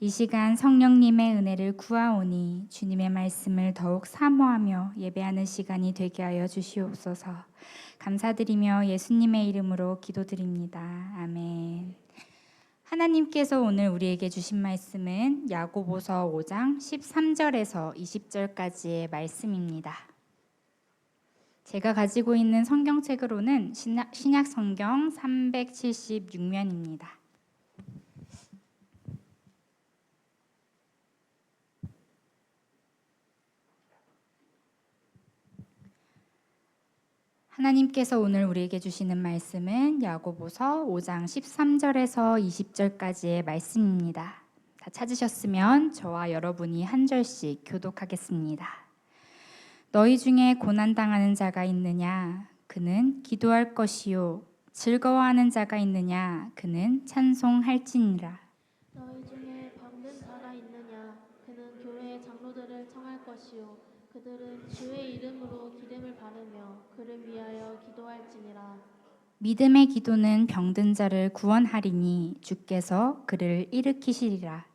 이 시간 성령님의 은혜를 구하오니 주님의 말씀을 더욱 사모하며 예배하는 시간이 되게 하여 주시옵소서. 감사드리며 예수님의 이름으로 기도드립니다. 아멘. 하나님께서 오늘 우리에게 주신 말씀은 야고보서 5장 13절에서 20절까지의 말씀입니다. 제가 가지고 있는 성경책으로는 신약 성경 376면입니다. 하나님께서 오늘 우리에게 주시는 말씀은 야고보서 5장 13절에서 20절까지의 말씀입니다. 다 찾으셨으면 저와 여러분이 한 절씩 교독하겠습니다. 너희 중에 고난당하는 자가 있느냐? 그는 기도할 것이요. 즐거워하는 자가 있느냐? 그는 찬송할지니라. 너희 중에 병든 자가 있느냐? 그는 교회의 장로들을 청할 것이요. 그들은 주의 이름으로 기름을 바르며 그를 위하여 기도할지니라. 믿음의 기도는 병든 자를 구원하리니 주께서 그를 일으키시리라.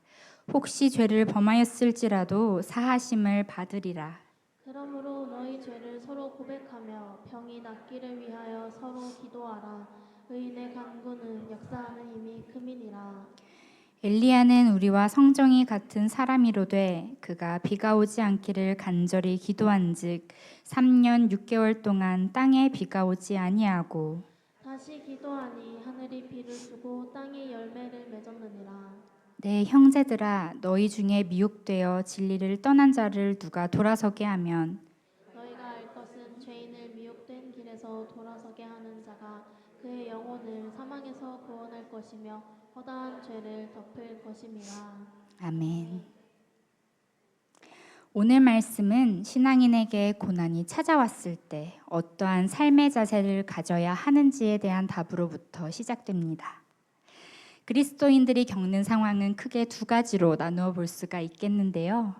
혹시 죄를 범하였을지라도 사하심을 받으리라. 그러므로 너희 죄를 서로 고백하며 병이 낫기를 위하여 서로 기도하라. 의인의 간구는 역사하는 힘이 큼이니라. 엘리야는 우리와 성정이 같은 사람이로되 그가 비가 오지 않기를 간절히 기도한즉 3년 6개월 동안 땅에 비가 오지 아니하고 다시 기도하니 하늘이 비를 주고 땅이 열매를 맺었느니라. 내 형제들아 너희 중에 미혹되어 진리를 떠난 자를 누가 돌아서게 하면 너희가 알 것은 죄인을 미혹된 길에서 돌아서게 하는 자가 그의 영혼을 사망에서 구원할 것이며 허다한 죄를 덮을 것임이라. 아멘. 오늘 말씀은 신앙인에게 고난이 찾아왔을 때 어떠한 삶의 자세를 가져야 하는지에 대한 답으로부터 시작됩니다. 그리스도인들이 겪는 상황은 크게 두 가지로 나누어 볼 수가 있겠는데요.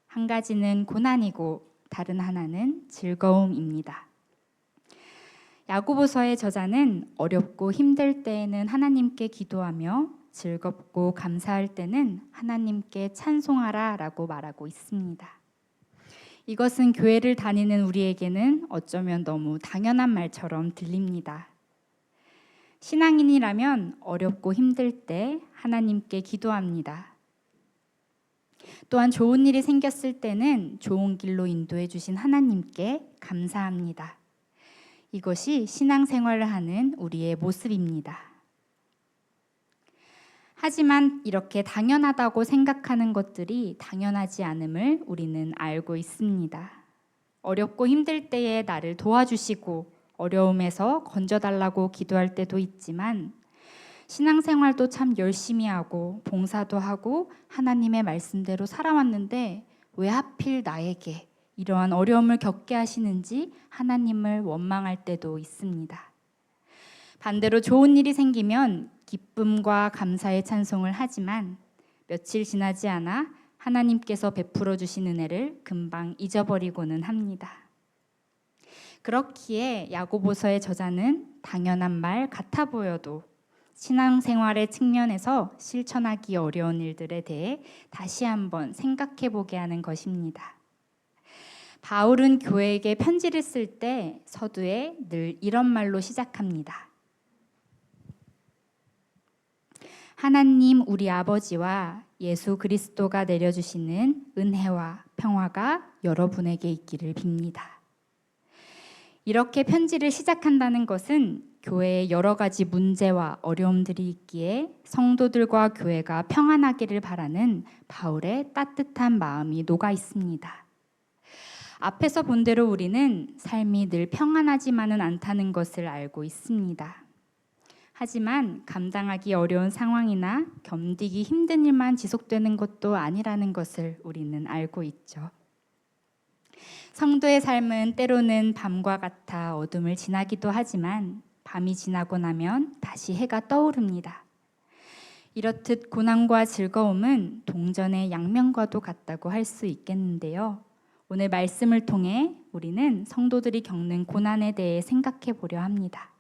한 가지는 고난이고 다른 하나는 즐거움입니다. 야고보서의 저자는 어렵고 힘들 때에는 하나님께 기도하며 즐겁고 감사할 때는 하나님께 찬송하라 라고 말하고 있습니다. 이것은 교회를 다니는 우리에게는 어쩌면 너무 당연한 말처럼 들립니다. 신앙인이라면 어렵고 힘들 때 하나님께 기도합니다. 또한 좋은 일이 생겼을 때는 좋은 길로 인도해 주신 하나님께 감사합니다. 이것이 신앙생활을 하는 우리의 모습입니다. 하지만 이렇게 당연하다고 생각하는 것들이 당연하지 않음을 우리는 알고 있습니다. 어렵고 힘들 때에 나를 도와주시고 어려움에서 건져달라고 기도할 때도 있지만 신앙생활도 참 열심히 하고 봉사도 하고 하나님의 말씀대로 살아왔는데 왜 하필 나에게 이러한 어려움을 겪게 하시는지 하나님을 원망할 때도 있습니다. 반대로 좋은 일이 생기면 기쁨과 감사의 찬송을 하지만 며칠 지나지 않아 하나님께서 베풀어 주신 은혜를 금방 잊어버리고는 합니다. 그렇기에 야고보서의 저자는 당연한 말 같아 보여도 신앙생활의 측면에서 실천하기 어려운 일들에 대해 다시 한번 생각해 보게 하는 것입니다. 바울은 교회에게 편지를 쓸 때 서두에 늘 이런 말로 시작합니다. 하나님 우리 아버지와 예수 그리스도가 내려주시는 은혜와 평화가 여러분에게 있기를 빕니다. 이렇게 편지를 시작한다는 것은 교회에 여러 가지 문제와 어려움들이 있기에 성도들과 교회가 평안하기를 바라는 바울의 따뜻한 마음이 녹아 있습니다. 앞에서 본 대로 우리는 삶이 늘 평안하지만은 않다는 것을 알고 있습니다. 하지만 감당하기 어려운 상황이나 견디기 힘든 일만 지속되는 것도 아니라는 것을 우리는 알고 있죠. 성도의 삶은 때로는 밤과 같아 어둠을 지나기도 하지만 밤이 지나고 나면 다시 해가 떠오릅니다. 이렇듯 고난과 즐거움은 동전의 양면과도 같다고 할 수 있겠는데요. 오늘 말씀을 통해 우리는 성도들이 겪는 고난에 대해 생각해 보려 합니다.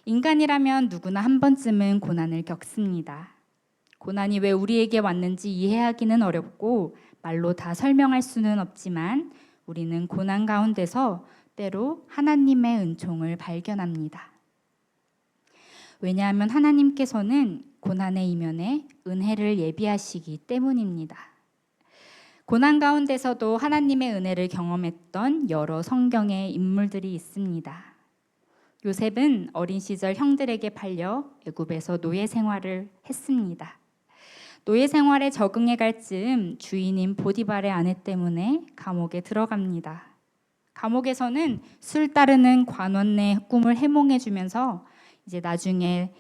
인간이라면 누구나 한 번쯤은 고난을 겪습니다. 고난이 왜 우리에게 왔는지 이해하기는 어렵고 말로 다 설명할 수는 없지만 우리는 고난 가운데서 때로 하나님의 은총을 발견합니다. 왜냐하면 하나님께서는 고난의 이면에 은혜를 예비하시기 때문입니다. 고난 가운데서도 하나님의 은혜를 경험했던 여러 성경의 인물들이 있습니다. 요셉은 어린 시절 형들에게 팔려 애굽에서 노예 생활을 했습니다. 노예 생활에 적응해 갈 즈음 주인인 보디발의 아내 때문에 감옥에 들어갑니다. 감옥에서는 술 따르는 관원의 꿈을 해몽해 주면서 이제 나중에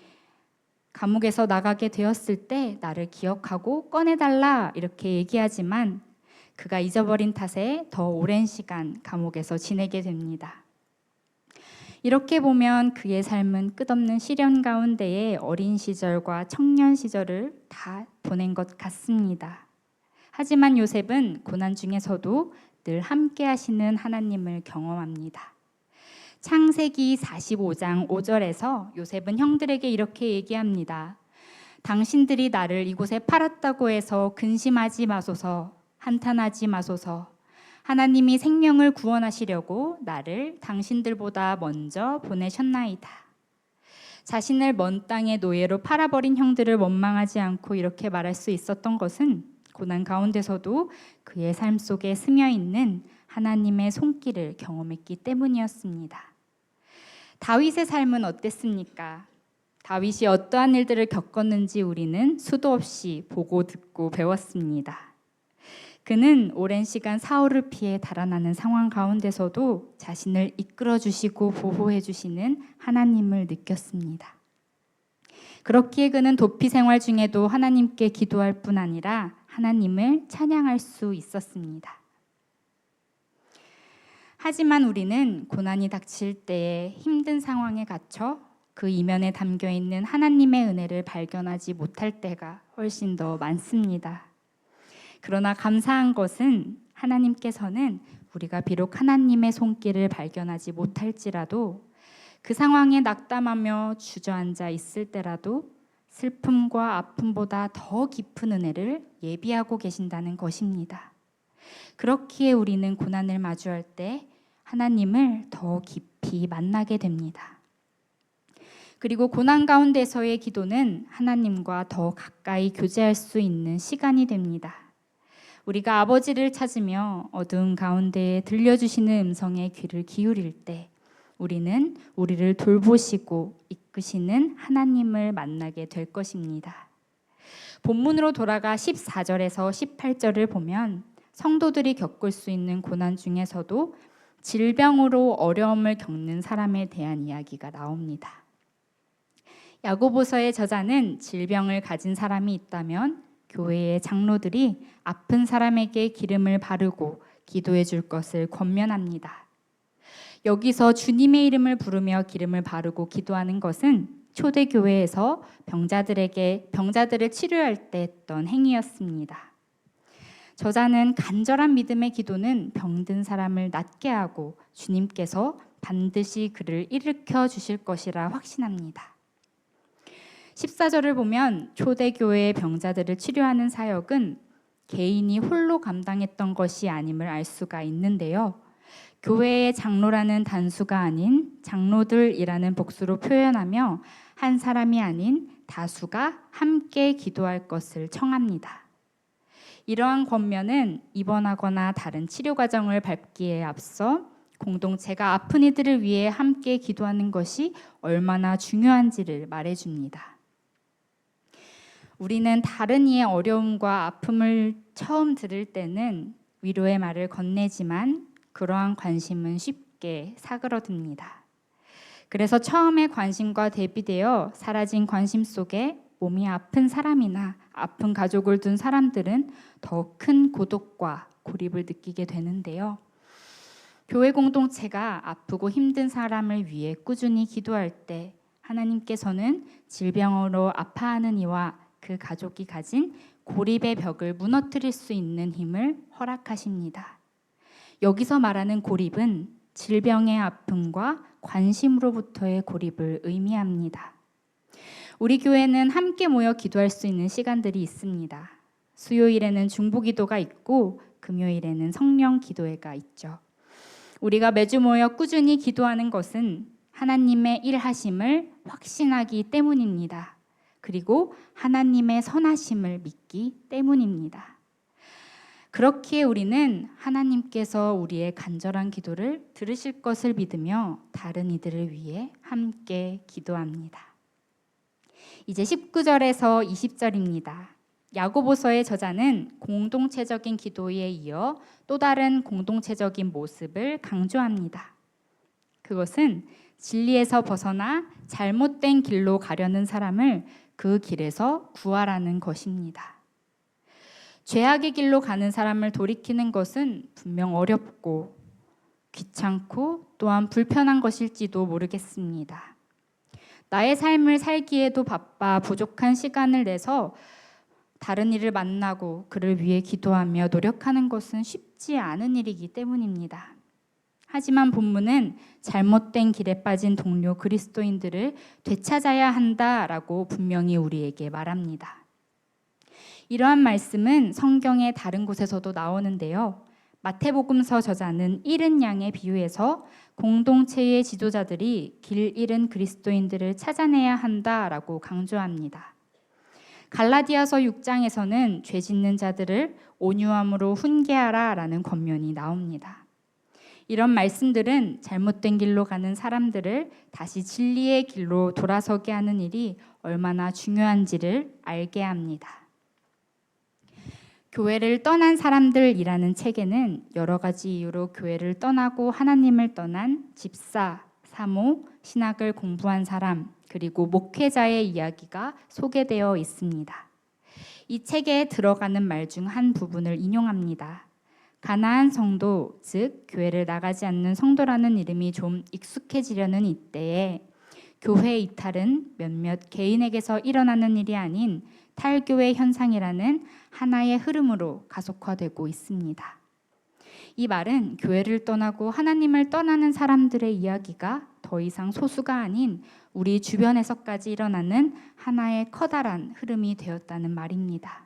감옥에서 나가게 되었을 때 나를 기억하고 꺼내달라 이렇게 얘기하지만 그가 잊어버린 탓에 더 오랜 시간 감옥에서 지내게 됩니다. 이렇게 보면 그의 삶은 끝없는 시련 가운데에 어린 시절과 청년 시절을 다 보낸 것 같습니다. 하지만 요셉은 고난 중에서도 늘 함께 하시는 하나님을 경험합니다. 창세기 45장 5절에서 요셉은 형들에게 이렇게 얘기합니다. 당신들이 나를 이곳에 팔았다고 해서 근심하지 마소서, 한탄하지 마소서. 하나님이 생명을 구원하시려고 나를 당신들보다 먼저 보내셨나이다. 자신을 먼 땅의 노예로 팔아버린 형들을 원망하지 않고 이렇게 말할 수 있었던 것은 고난 가운데서도 그의 삶 속에 스며 있는 하나님의 손길을 경험했기 때문이었습니다. 다윗의 삶은 어땠습니까? 다윗이 어떠한 일들을 겪었는지 우리는 수도 없이 보고 듣고 배웠습니다. 그는 오랜 시간 사울을 피해 달아나는 상황 가운데서도 자신을 이끌어 주시고 보호해 주시는 하나님을 느꼈습니다. 그렇기에 그는 도피 생활 중에도 하나님께 기도할 뿐 아니라 하나님을 찬양할 수 있었습니다. 하지만 우리는 고난이 닥칠 때에 힘든 상황에 갇혀 그 이면에 담겨 있는 하나님의 은혜를 발견하지 못할 때가 훨씬 더 많습니다. 그러나 감사한 것은 하나님께서는 우리가 비록 하나님의 손길을 발견하지 못할지라도 그 상황에 낙담하며 주저앉아 있을 때라도 슬픔과 아픔보다 더 깊은 은혜를 예비하고 계신다는 것입니다. 그렇기에 우리는 고난을 마주할 때 하나님을 더 깊이 만나게 됩니다. 그리고 고난 가운데서의 기도는 하나님과 더 가까이 교제할 수 있는 시간이 됩니다. 우리가 아버지를 찾으며 어두운 가운데에 들려주시는 음성에 귀를 기울일 때 우리는 우리를 돌보시고 이끄시는 하나님을 만나게 될 것입니다. 본문으로 돌아가 14절에서 18절을 보면 성도들이 겪을 수 있는 고난 중에서도 질병으로 어려움을 겪는 사람에 대한 이야기가 나옵니다. 야고보서의 저자는 질병을 가진 사람이 있다면 교회의 장로들이 아픈 사람에게 기름을 바르고 기도해 줄 것을 권면합니다. 여기서 주님의 이름을 부르며 기름을 바르고 기도하는 것은 초대교회에서 병자들을 치료할 때 했던 행위였습니다. 저자는 간절한 믿음의 기도는 병든 사람을 낫게 하고 주님께서 반드시 그를 일으켜 주실 것이라 확신합니다. 14절을 보면 초대교회의 병자들을 치료하는 사역은 개인이 홀로 감당했던 것이 아님을 알 수가 있는데요. 교회의 장로라는 단수가 아닌 장로들이라는 복수로 표현하며 한 사람이 아닌 다수가 함께 기도할 것을 청합니다. 이러한 권면은 입원하거나 다른 치료 과정을 밟기에 앞서 공동체가 아픈 이들을 위해 함께 기도하는 것이 얼마나 중요한지를 말해줍니다. 우리는 다른 이의 어려움과 아픔을 처음 들을 때는 위로의 말을 건네지만 그러한 관심은 쉽게 사그러듭니다. 그래서 처음에 관심과 대비되어 사라진 관심 속에 몸이 아픈 사람이나 아픈 가족을 둔 사람들은 더 큰 고독과 고립을 느끼게 되는데요. 교회 공동체가 아프고 힘든 사람을 위해 꾸준히 기도할 때 하나님께서는 질병으로 아파하는 이와 그 가족이 가진 고립의 벽을 무너뜨릴 수 있는 힘을 허락하십니다. 여기서 말하는 고립은 질병의 아픔과 관심으로부터의 고립을 의미합니다. 우리 교회는 함께 모여 기도할 수 있는 시간들이 있습니다. 수요일에는 중보기도가 있고 금요일에는 성령 기도회가 있죠. 우리가 매주 모여 꾸준히 기도하는 것은 하나님의 일하심을 확신하기 때문입니다. 그리고 하나님의 선하심을 믿기 때문입니다. 그렇기에 우리는 하나님께서 우리의 간절한 기도를 들으실 것을 믿으며 다른 이들을 위해 함께 기도합니다. 이제 19절에서 20절입니다. 야고보서의 저자는 공동체적인 기도에 이어 또 다른 공동체적인 모습을 강조합니다. 그것은 진리에서 벗어나 잘못된 길로 가려는 사람을 그 길에서 구하라는 것입니다. 죄악의 길로 가는 사람을 돌이키는 것은 분명 어렵고 귀찮고 또한 불편한 것일지도 모르겠습니다. 나의 삶을 살기에도 바빠 부족한 시간을 내서 다른 이를 만나고 그를 위해 기도하며 노력하는 것은 쉽지 않은 일이기 때문입니다. 하지만 본문은 잘못된 길에 빠진 동료 그리스도인들을 되찾아야 한다라고 분명히 우리에게 말합니다. 이러한 말씀은 성경의 다른 곳에서도 나오는데요. 마태복음서 저자는 잃은 양의 비유에서 공동체의 지도자들이 길 잃은 그리스도인들을 찾아내야 한다라고 강조합니다. 갈라디아서 6장에서는 죄 짓는 자들을 온유함으로 훈계하라라는 권면이 나옵니다. 이런 말씀들은 잘못된 길로 가는 사람들을 다시 진리의 길로 돌아서게 하는 일이 얼마나 중요한지를 알게 합니다. 교회를 떠난 사람들이라는 책에는 여러 가지 이유로 교회를 떠나고 하나님을 떠난 집사, 사모, 신학을 공부한 사람, 그리고 목회자의 이야기가 소개되어 있습니다. 이 책에 들어가는 말 중 한 부분을 인용합니다. 가나안 성도, 즉 교회를 나가지 않는 성도라는 이름이 좀 익숙해지려는 이때에 교회 이탈은 몇몇 개인에게서 일어나는 일이 아닌 탈교회 현상이라는 하나의 흐름으로 가속화되고 있습니다. 이 말은 교회를 떠나고 하나님을 떠나는 사람들의 이야기가 더 이상 소수가 아닌 우리 주변에서까지 일어나는 하나의 커다란 흐름이 되었다는 말입니다.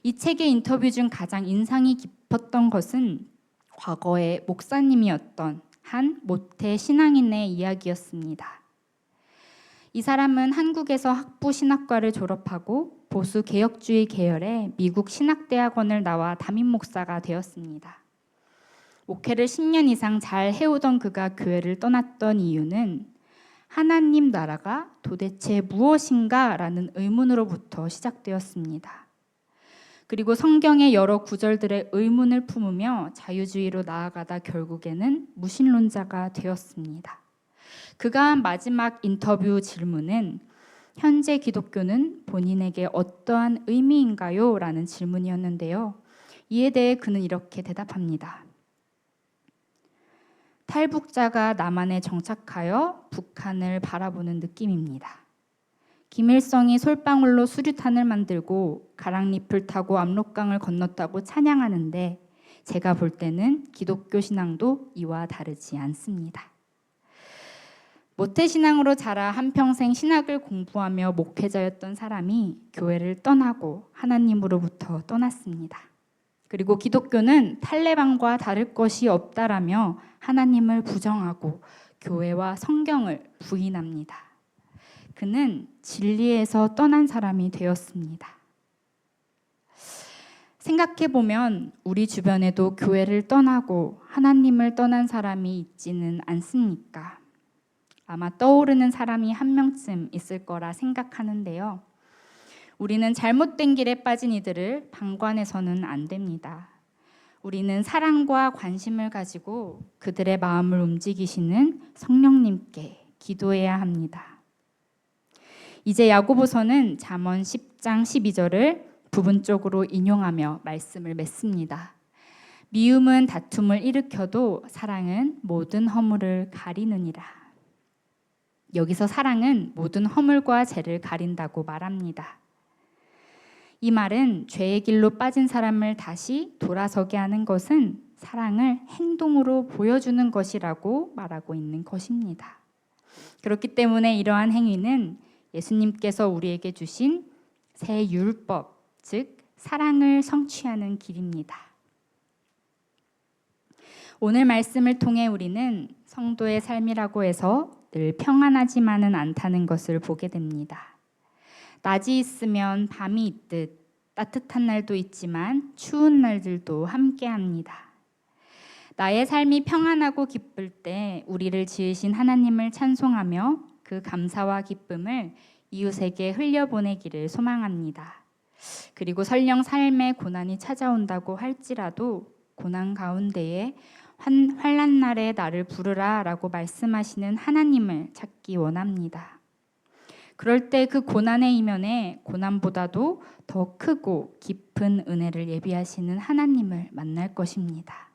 이 책의 인터뷰 중 가장 인상이 깊었던 것은 과거의 목사님이었던 한 모태 신앙인의 이야기였습니다. 이 사람은 한국에서 학부 신학과를 졸업하고 보수 개혁주의 계열의 미국 신학대학원을 나와 담임 목사가 되었습니다. 목회를 10년 이상 잘 해오던 그가 교회를 떠났던 이유는 하나님 나라가 도대체 무엇인가 라는 의문으로부터 시작되었습니다. 그리고 성경의 여러 구절들의 의문을 품으며 자유주의로 나아가다 결국에는 무신론자가 되었습니다. 그가 한 마지막 인터뷰 질문은 현재 기독교는 본인에게 어떠한 의미인가요? 라는 질문이었는데요. 이에 대해 그는 이렇게 대답합니다. 탈북자가 남한에 정착하여 북한을 바라보는 느낌입니다. 김일성이 솔방울로 수류탄을 만들고 가랑잎을 타고 압록강을 건넜다고 찬양하는데 제가 볼 때는 기독교 신앙도 이와 다르지 않습니다. 모태신앙으로 자라 한평생 신학을 공부하며 목회자였던 사람이 교회를 떠나고 하나님으로부터 떠났습니다. 그리고 기독교는 탈레반과 다를 것이 없다라며 하나님을 부정하고 교회와 성경을 부인합니다. 그는 진리에서 떠난 사람이 되었습니다. 생각해보면 우리 주변에도 교회를 떠나고 하나님을 떠난 사람이 있지는 않습니까? 아마 떠오르는 사람이 한 명쯤 있을 거라 생각하는데요. 우리는 잘못된 길에 빠진 이들을 방관해서는 안 됩니다. 우리는 사랑과 관심을 가지고 그들의 마음을 움직이시는 성령님께 기도해야 합니다. 이제 야고보서는 잠언 10장 12절을 부분적으로 인용하며 말씀을 맺습니다. 미움은 다툼을 일으켜도 사랑은 모든 허물을 가리느니라. 여기서 사랑은 모든 허물과 죄를 가린다고 말합니다. 이 말은 죄의 길로 빠진 사람을 다시 돌아서게 하는 것은 사랑을 행동으로 보여주는 것이라고 말하고 있는 것입니다. 그렇기 때문에 이러한 행위는 예수님께서 우리에게 주신 새 율법, 즉 사랑을 성취하는 길입니다. 오늘 말씀을 통해 우리는 성도의 삶이라고 해서 늘 평안하지만은 않다는 것을 보게 됩니다. 낮이 있으면 밤이 있듯 따뜻한 날도 있지만 추운 날들도 함께합니다. 나의 삶이 평안하고 기쁠 때 우리를 지으신 하나님을 찬송하며 그 감사와 기쁨을 이웃에게 흘려보내기를 소망합니다. 그리고 설령 삶에 고난이 찾아온다고 할지라도 고난 가운데에 환난 날에 나를 부르라 라고 말씀하시는 하나님을 찾기 원합니다. 그럴 때 그 고난의 이면에 고난보다도 더 크고 깊은 은혜를 예비하시는 하나님을 만날 것입니다.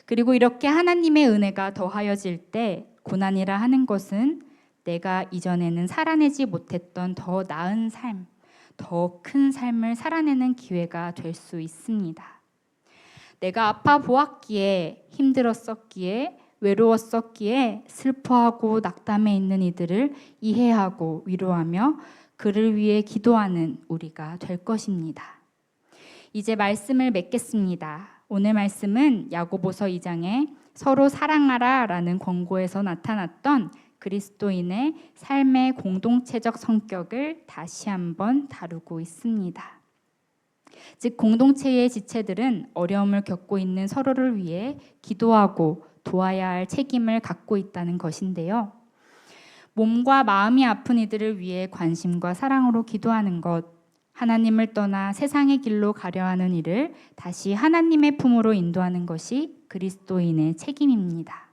그리고 이렇게 하나님의 은혜가 더하여질 때 고난이라 하는 것은 내가 이전에는 살아내지 못했던 더 나은 삶, 더 큰 삶을 살아내는 기회가 될 수 있습니다. 내가 아파 보았기에, 힘들었었기에, 외로웠었기에 슬퍼하고 낙담해 있는 이들을 이해하고 위로하며 그를 위해 기도하는 우리가 될 것입니다. 이제 말씀을 맺겠습니다. 오늘 말씀은 야고보서 2장에 서로 사랑하라 라는 권고에서 나타났던 그리스도인의 삶의 공동체적 성격을 다시 한번 다루고 있습니다. 즉 공동체의 지체들은 어려움을 겪고 있는 서로를 위해 기도하고 도와야 할 책임을 갖고 있다는 것인데요. 몸과 마음이 아픈 이들을 위해 관심과 사랑으로 기도하는 것, 하나님을 떠나 세상의 길로 가려 하는 이를 다시 하나님의 품으로 인도하는 것이 그리스도인의 책임입니다.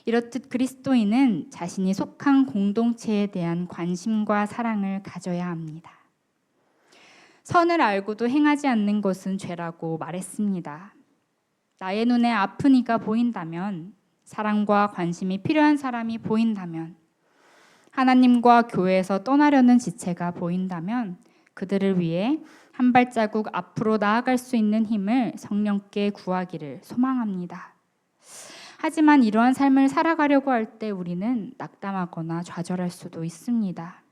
이렇듯 그리스도인은 자신이 속한 공동체에 대한 관심과 사랑을 가져야 합니다. 선을 알고도 행하지 않는 것은 죄라고 말했습니다. 나의 눈에 아픈 이가 보인다면, 사랑과 관심이 필요한 사람이 보인다면, 하나님과 교회에서 떠나려는 지체가 보인다면 그들을 위해 한 발자국 앞으로 나아갈 수 있는 힘을 성령께 구하기를 소망합니다. 하지만 이러한 삶을 살아가려고 할 때 우리는 낙담하거나 좌절할 수도 있습니다.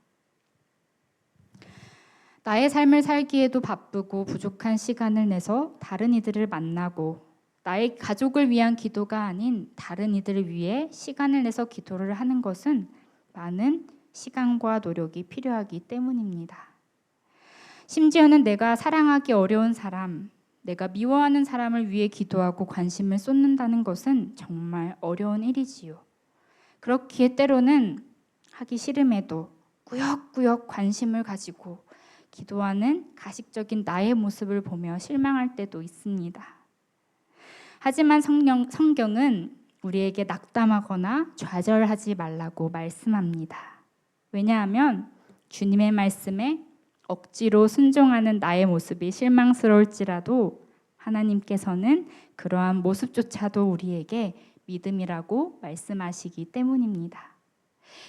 나의 삶을 살기에도 바쁘고 부족한 시간을 내서 다른 이들을 만나고 나의 가족을 위한 기도가 아닌 다른 이들을 위해 시간을 내서 기도를 하는 것은 많은 시간과 노력이 필요하기 때문입니다. 심지어는 내가 사랑하기 어려운 사람, 내가 미워하는 사람을 위해 기도하고 관심을 쏟는다는 것은 정말 어려운 일이지요. 그렇기에 때로는 하기 싫음에도 꾸역꾸역 관심을 가지고 기도하는 가식적인 나의 모습을 보며 실망할 때도 있습니다. 하지만 성경은 우리에게 낙담하거나 좌절하지 말라고 말씀합니다. 왜냐하면 주님의 말씀에 억지로 순종하는 나의 모습이 실망스러울지라도 하나님께서는 그러한 모습조차도 우리에게 믿음이라고 말씀하시기 때문입니다.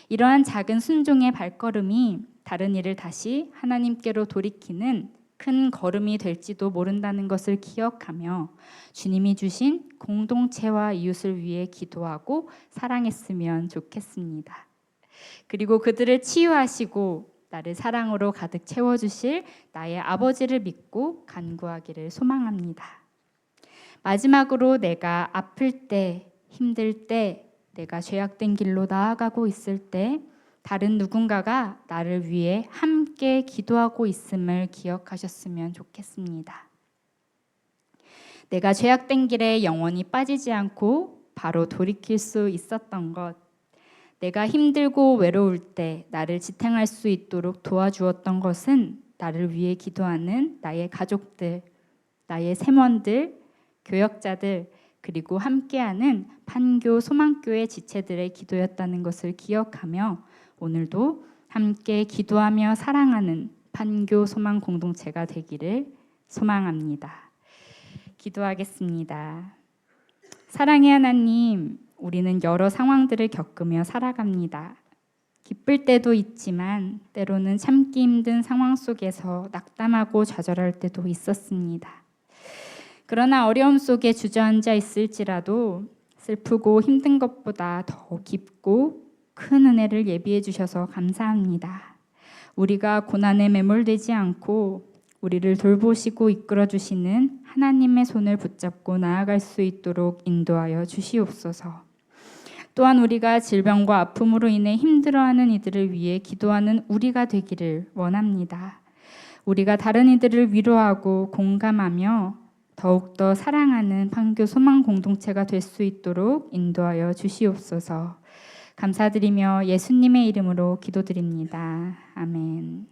이러한 작은 순종의 발걸음이 다른 일을 다시 하나님께로 돌이키는 큰 걸음이 될지도 모른다는 것을 기억하며 주님이 주신 공동체와 이웃을 위해 기도하고 사랑했으면 좋겠습니다. 그리고 그들을 치유하시고 나를 사랑으로 가득 채워주실 나의 아버지를 믿고 간구하기를 소망합니다. 마지막으로 내가 아플 때, 힘들 때, 내가 죄악된 길로 나아가고 있을 때 다른 누군가가 나를 위해 함께 기도하고 있음을 기억하셨으면 좋겠습니다. 내가 죄악된 길에 영원히 빠지지 않고 바로 돌이킬 수 있었던 것, 내가 힘들고 외로울 때 나를 지탱할 수 있도록 도와주었던 것은 나를 위해 기도하는 나의 가족들, 나의 세먼들, 교역자들, 그리고 함께하는 판교 소망교회 지체들의 기도였다는 것을 기억하며 오늘도 함께 기도하며 사랑하는 판교 소망 공동체가 되기를 소망합니다. 기도하겠습니다. 사랑의 하나님, 우리는 여러 상황들을 겪으며 살아갑니다. 기쁠 때도 있지만 때로는 참기 힘든 상황 속에서 낙담하고 좌절할 때도 있었습니다. 그러나 어려움 속에 주저앉아 있을지라도 슬프고 힘든 것보다 더 깊고 큰 은혜를 예비해 주셔서 감사합니다. 우리가 고난에 매몰되지 않고 우리를 돌보시고 이끌어 주시는 하나님의 손을 붙잡고 나아갈 수 있도록 인도하여 주시옵소서. 또한 우리가 질병과 아픔으로 인해 힘들어하는 이들을 위해 기도하는 우리가 되기를 원합니다. 우리가 다른 이들을 위로하고 공감하며 더욱더 사랑하는 판교 소망 공동체가 될 수 있도록 인도하여 주시옵소서. 감사드리며 예수님의 이름으로 기도드립니다. 아멘.